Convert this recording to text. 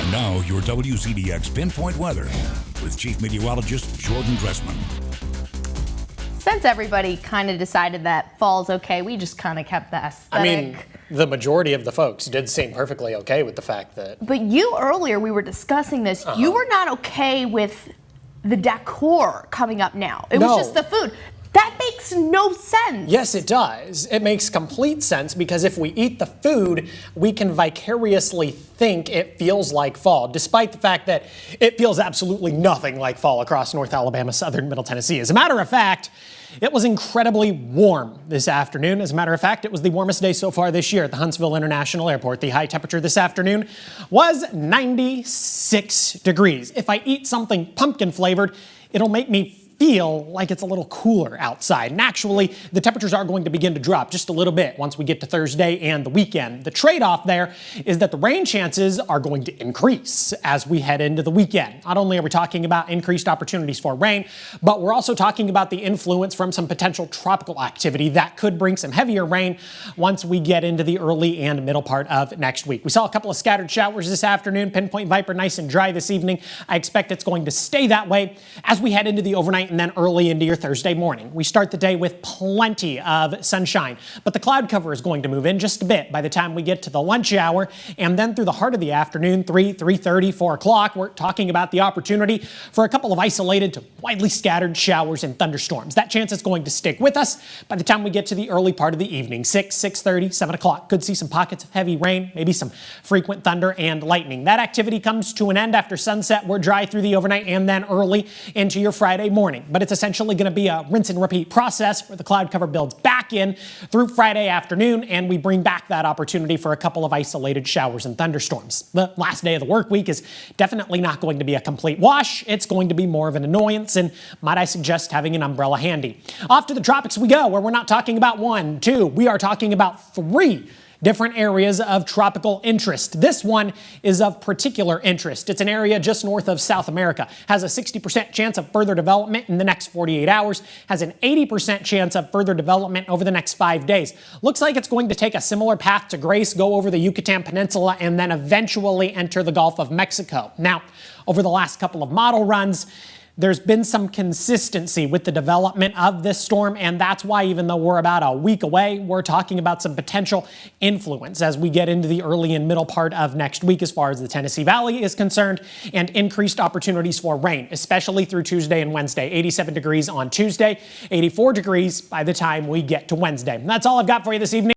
And now, your WZDX Pinpoint Weather with Chief Meteorologist Jordan Dressman. Since everybody kind of decided that fall's okay, we just kind of kept the aesthetic. I mean, the majority of the folks did seem perfectly okay with the fact that... But you earlier, we were discussing this, you were not okay with the decor coming up now. It was just the food. That makes no sense. Yes, it does. It makes complete sense because if we eat the food, we can vicariously think it feels like fall, despite the fact that it feels absolutely nothing like fall across North Alabama, southern Middle Tennessee. As a matter of fact, it was incredibly warm this afternoon. As a matter of fact, it was the warmest day so far this year at the Huntsville International Airport. The high temperature this afternoon was 96 degrees. If I eat something pumpkin flavored, it'll make me feel like it's a little cooler outside. And actually, the temperatures are going to begin to drop just a little bit once we get to Thursday and the weekend. The trade-off there is that the rain chances are going to increase as we head into the weekend. Not only are we talking about increased opportunities for rain, but we're also talking about the influence from some potential tropical activity that could bring some heavier rain once we get into the early and middle part of next week. We saw a couple of scattered showers this afternoon. Pinpoint Viper nice and dry this evening. I expect it's going to stay that way as we head into the overnight and then early into your Thursday morning. We start the day with plenty of sunshine, but the cloud cover is going to move in just a bit by the time we get to the lunch hour, and then through the heart of the afternoon, 3:30, 4 o'clock, we're talking about the opportunity for a couple of isolated to widely scattered showers and thunderstorms. That chance is going to stick with us by the time we get to the early part of the evening, 6:30, 7 o'clock. Could see some pockets of heavy rain, maybe some frequent thunder and lightning. That activity comes to an end after sunset. We're dry through the overnight and then early into your Friday morning, but it's essentially going to be a rinse and repeat process where the cloud cover builds back in through Friday afternoon and we bring back that opportunity for a couple of isolated showers and thunderstorms. The last day of the work week is definitely not going to be a complete wash. It's going to be more of an annoyance, and might I suggest having an umbrella handy. Off to the tropics we go, where we're not talking about 1, 2, we are talking about 3 different areas of tropical interest. This one is of particular interest. It's an area just north of South America. Has a 60% chance of further development in the next 48 hours. Has an 80% chance of further development over the next 5 days. Looks like it's going to take a similar path to Grace, go over the Yucatan Peninsula, and then eventually enter the Gulf of Mexico. Now, over the last couple of model runs, there's been some consistency with the development of this storm, and that's why even though we're about a week away, we're talking about some potential influence as we get into the early and middle part of next week as far as the Tennessee Valley is concerned, and increased opportunities for rain, especially through Tuesday and Wednesday. 87 degrees on Tuesday, 84 degrees by the time we get to Wednesday. And that's all I've got for you this evening.